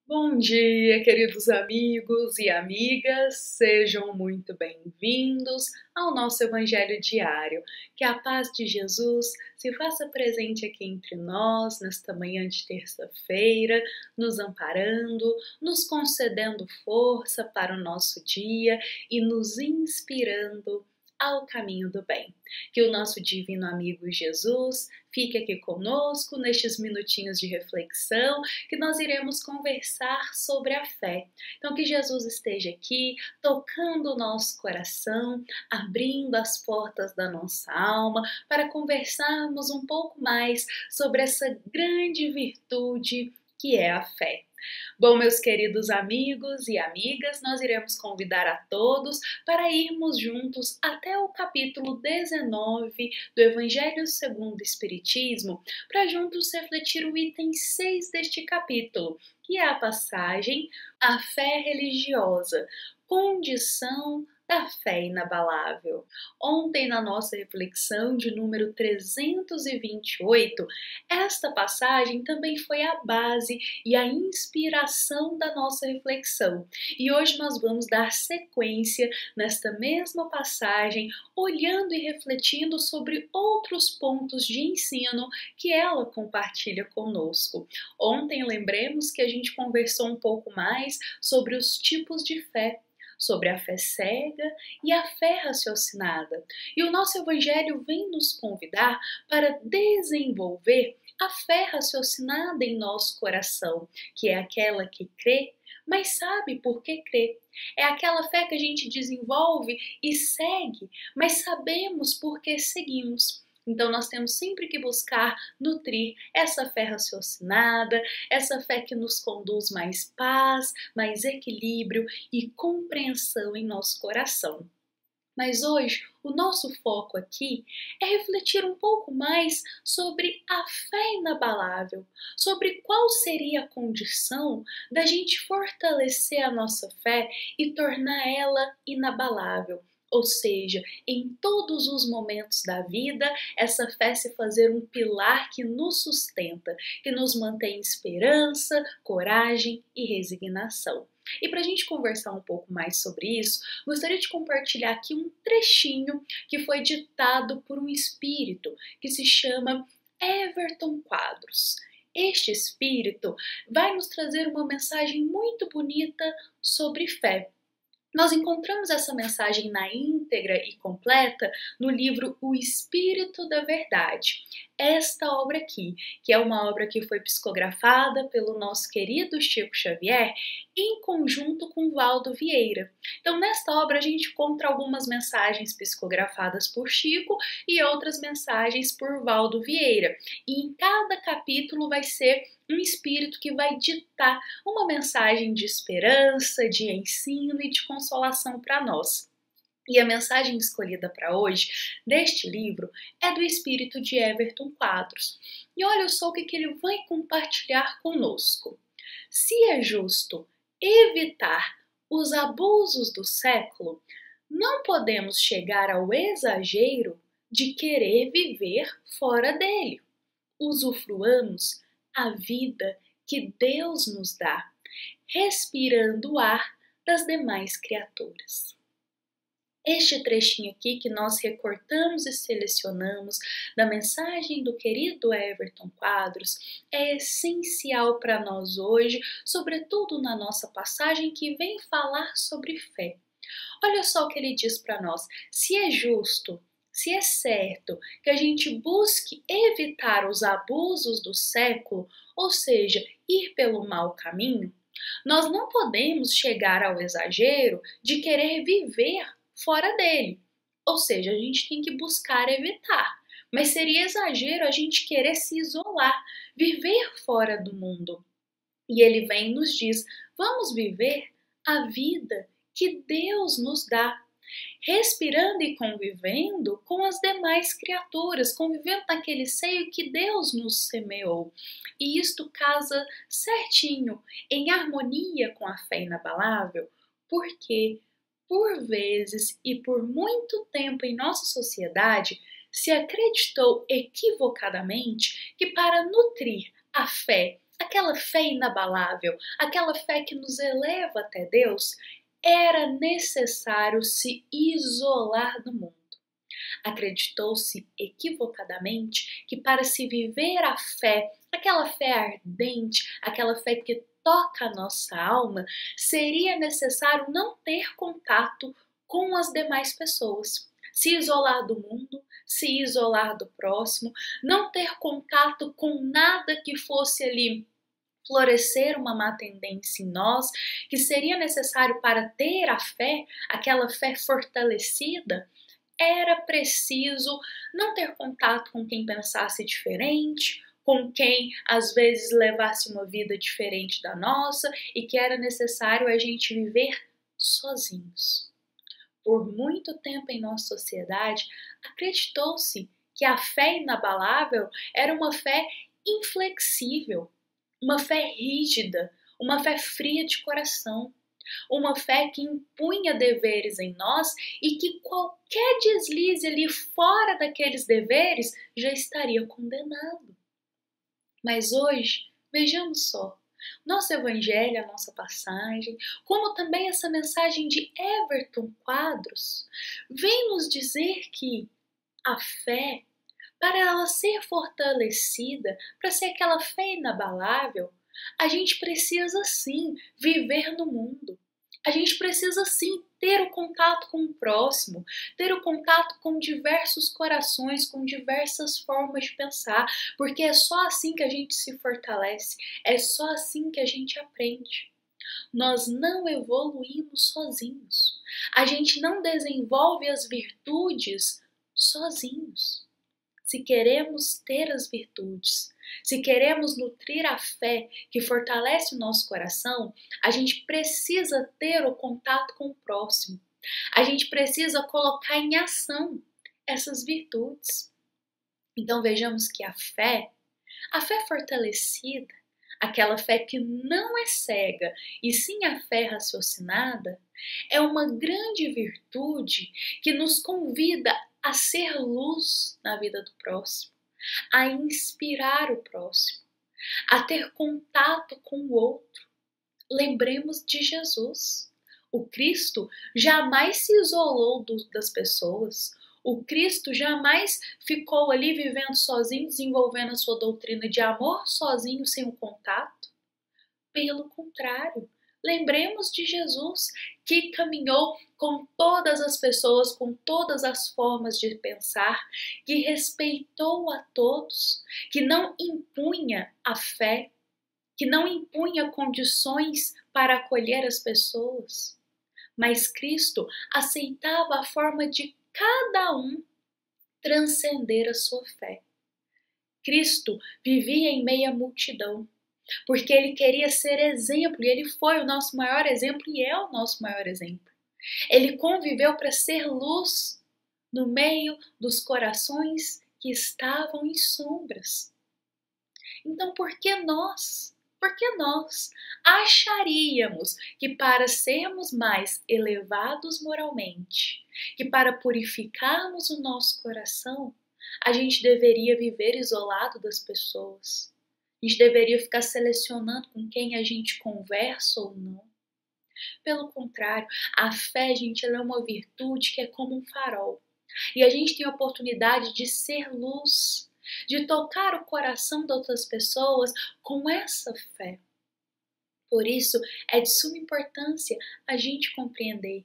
Bom dia, queridos amigos e amigas, sejam muito bem-vindos ao nosso Evangelho diário. Que a paz de Jesus se faça presente aqui entre nós nesta manhã de terça-feira, nos amparando, nos concedendo força para o nosso dia e nos inspirando ao caminho do bem. Que o nosso divino amigo Jesus fique aqui conosco nestes minutinhos de reflexão, que nós iremos conversar sobre a fé. Então, que Jesus esteja aqui, tocando o nosso coração, abrindo as portas da nossa alma, para conversarmos um pouco mais sobre essa grande virtude que é a fé. Bom, meus queridos amigos e amigas, nós iremos convidar a todos para irmos juntos até o capítulo 19 do Evangelho segundo o Espiritismo, para juntos refletir o item 6 deste capítulo, que é a passagem A Fé Religiosa, condição da fé inabalável. Ontem, na nossa reflexão de número 328, esta passagem também foi a base e a inspiração da nossa reflexão. E hoje nós vamos dar sequência nesta mesma passagem, olhando e refletindo sobre outros pontos de ensino que ela compartilha conosco. Ontem, lembremos que a gente conversou um pouco mais sobre os tipos de fé, sobre a fé cega e a fé raciocinada. E o nosso Evangelho vem nos convidar para desenvolver a fé raciocinada em nosso coração, que é aquela que crê, mas sabe por que crê. É aquela fé que a gente desenvolve e segue, mas sabemos por que seguimos. Então nós temos sempre que buscar nutrir essa fé raciocinada, essa fé que nos conduz mais paz, mais equilíbrio e compreensão em nosso coração. Mas hoje o nosso foco aqui é refletir um pouco mais sobre a fé inabalável, sobre qual seria a condição da gente fortalecer a nossa fé e tornar ela inabalável. Ou seja, em todos os momentos da vida, essa fé se fazer um pilar que nos sustenta, que nos mantém esperança, coragem e resignação. E para a gente conversar um pouco mais sobre isso, gostaria de compartilhar aqui um trechinho que foi ditado por um espírito que se chama Everton Quadros. Este espírito vai nos trazer uma mensagem muito bonita sobre fé. Nós encontramos essa mensagem na íntegra e completa no livro O Espírito da Verdade. Esta obra aqui, que é uma obra que foi psicografada pelo nosso querido Chico Xavier, em conjunto com Valdo Vieira. Então, nesta obra, a gente encontra algumas mensagens psicografadas por Chico e outras mensagens por Valdo Vieira. E em cada capítulo vai ser um espírito que vai ditar uma mensagem de esperança, de ensino e de consolação para nós. E a mensagem escolhida para hoje, deste livro, é do espírito de Everton Quadros. E olha só o que ele vai compartilhar conosco. Se é justo evitar os abusos do século, não podemos chegar ao exagero de querer viver fora dele. Usufruamos a vida que Deus nos dá, respirando o ar das demais criaturas. Este trechinho aqui que nós recortamos e selecionamos da mensagem do querido Everton Quadros é essencial para nós hoje, sobretudo na nossa passagem que vem falar sobre fé. Olha só o que ele diz para nós: se é justo, se é certo que a gente busque evitar os abusos do século, ou seja, ir pelo mau caminho, nós não podemos chegar ao exagero de querer viver fora dele. Ou seja, a gente tem que buscar evitar. Mas seria exagero a gente querer se isolar, viver fora do mundo. E ele vem e nos diz: vamos viver a vida que Deus nos dá, respirando e convivendo com as demais criaturas, convivendo naquele seio que Deus nos semeou. E isto casa certinho, em harmonia com a fé inabalável, porque, por vezes e por muito tempo em nossa sociedade, se acreditou equivocadamente que para nutrir a fé aquela fé inabalável, aquela fé que nos eleva até Deus, era necessário se isolar do mundo. Acreditou-se equivocadamente que para se viver a fé, aquela fé ardente, aquela fé que toca a nossa alma, seria necessário não ter contato com as demais pessoas. Se isolar do mundo, se isolar do próximo, não ter contato com nada que fosse ali florescer uma má tendência em nós, que seria necessário para ter a fé, aquela fé fortalecida, era preciso não ter contato com quem pensasse diferente, com quem às vezes levasse uma vida diferente da nossa e que era necessário a gente viver sozinhos. Por muito tempo em nossa sociedade, acreditou-se que a fé inabalável era uma fé inflexível, uma fé rígida, uma fé fria de coração, uma fé que impunha deveres em nós e que qualquer deslize ali fora daqueles deveres já estaria condenado. Mas hoje, vejamos só, nosso evangelho, a nossa passagem, como também essa mensagem de Everton Quadros, vem nos dizer que a fé, para ela ser fortalecida, para ser aquela fé inabalável, a gente precisa sim viver no mundo. A gente precisa sim ter o contato com o próximo, ter o contato com diversos corações, com diversas formas de pensar, porque é só assim que a gente se fortalece, é só assim que a gente aprende. Nós não evoluímos sozinhos. A gente não desenvolve as virtudes sozinhos. Se queremos ter as virtudes, se queremos nutrir a fé que fortalece o nosso coração, a gente precisa ter o contato com o próximo. A gente precisa colocar em ação essas virtudes. Então vejamos que a fé fortalecida, aquela fé que não é cega e sim a fé raciocinada, é uma grande virtude que nos convida a ser luz na vida do próximo, a inspirar o próximo, a ter contato com o outro. Lembremos de Jesus. O Cristo jamais se isolou das pessoas. O Cristo jamais ficou ali vivendo sozinho, desenvolvendo a sua doutrina de amor sozinho, sem o contato. Pelo contrário, lembremos de Jesus, que caminhou com todas as pessoas, com todas as formas de pensar, que respeitou a todos, que não impunha a fé, que não impunha condições para acolher as pessoas. Mas Cristo aceitava a forma de cada um transcender a sua fé. Cristo vivia em meio à multidão, porque ele queria ser exemplo, e ele foi o nosso maior exemplo e é o nosso maior exemplo. Ele conviveu para ser luz no meio dos corações que estavam em sombras. Então, por que nós acharíamos que para sermos mais elevados moralmente, que para purificarmos o nosso coração, a gente deveria viver isolado das pessoas? A gente deveria ficar selecionando com quem a gente conversa ou não? Pelo contrário, a fé, gente, ela é uma virtude que é como um farol. E a gente tem a oportunidade de ser luz, de tocar o coração de outras pessoas com essa fé. Por isso, é de suma importância a gente compreender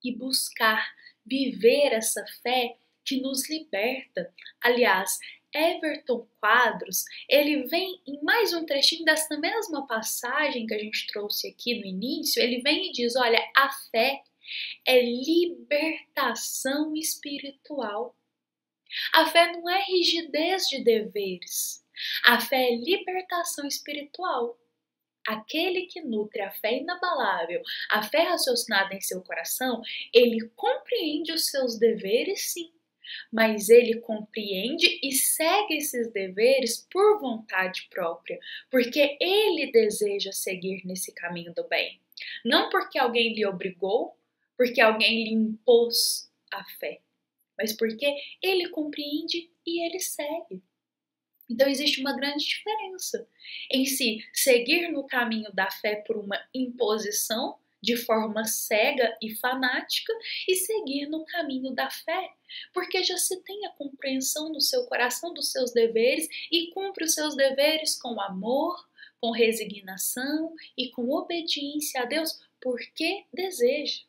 e buscar viver essa fé que nos liberta. Aliás, Everton Quadros, ele vem em mais um trechinho dessa mesma passagem que a gente trouxe aqui no início, ele vem e diz, olha, a fé é libertação espiritual. A fé não é rigidez de deveres. A fé é libertação espiritual. Aquele que nutre a fé inabalável, a fé raciocinada em seu coração, ele compreende os seus deveres, sim, mas ele compreende e segue esses deveres por vontade própria, porque ele deseja seguir nesse caminho do bem. Não porque alguém lhe obrigou, porque alguém lhe impôs a fé, mas porque ele compreende e ele segue. Então existe uma grande diferença em se seguir no caminho da fé por uma imposição de forma cega e fanática e seguir no caminho da fé, porque já se tem a compreensão no seu coração dos seus deveres e cumpre os seus deveres com amor, com resignação e com obediência a Deus, porque deseja.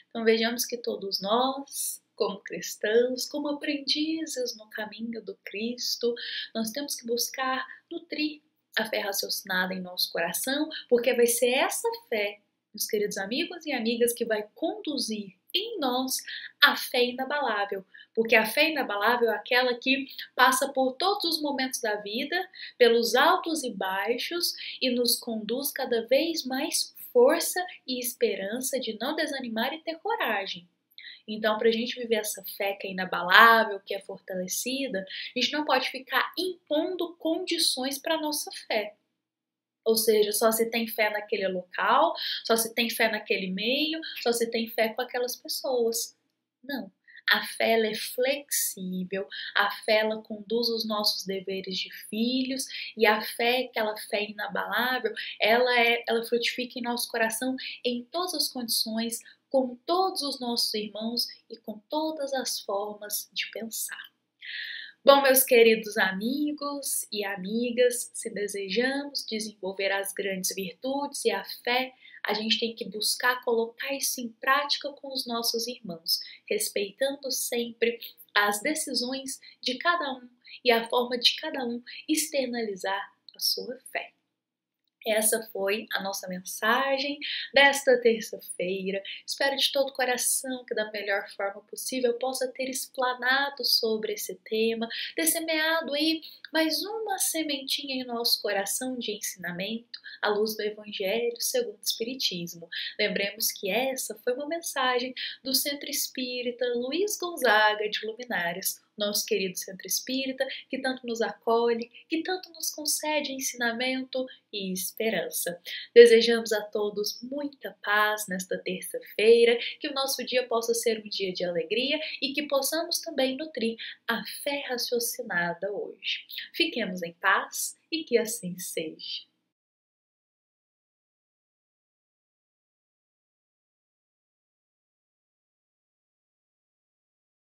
Então vejamos que todos nós, como cristãos, como aprendizes no caminho do Cristo, nós temos que buscar nutrir a fé raciocinada em nosso coração, porque vai ser essa fé, meus queridos amigos e amigas, que vai conduzir em nós a fé inabalável, porque a fé inabalável é aquela que passa por todos os momentos da vida, pelos altos e baixos e nos conduz cada vez mais força e esperança de não desanimar e ter coragem. Então, para a gente viver essa fé que é inabalável, que é fortalecida, a gente não pode ficar impondo condições para a nossa fé. Ou seja, só se tem fé naquele local, só se tem fé naquele meio, só se tem fé com aquelas pessoas. Não. A fé ela é flexível, a fé ela conduz os nossos deveres de filhos e a fé, aquela fé inabalável, ela frutifica em nosso coração em todas as condições, com todos os nossos irmãos e com todas as formas de pensar. Bom, meus queridos amigos e amigas, se desejamos desenvolver as grandes virtudes e a fé, a gente tem que buscar colocar isso em prática com os nossos irmãos, respeitando sempre as decisões de cada um e a forma de cada um externalizar a sua fé. Essa foi a nossa mensagem desta terça-feira. Espero de todo o coração que da melhor forma possível eu possa ter explanado sobre esse tema, ter semeado aí mais uma sementinha em nosso coração de ensinamento à luz do Evangelho segundo o Espiritismo. Lembremos que essa foi uma mensagem do Centro Espírita Luiz Gonzaga de Luminárias, nosso querido Centro Espírita, que tanto nos acolhe, que tanto nos concede ensinamento e esperança. Desejamos a todos muita paz nesta terça-feira, que o nosso dia possa ser um dia de alegria e que possamos também nutrir a fé raciocinada hoje. Fiquemos em paz e que assim seja.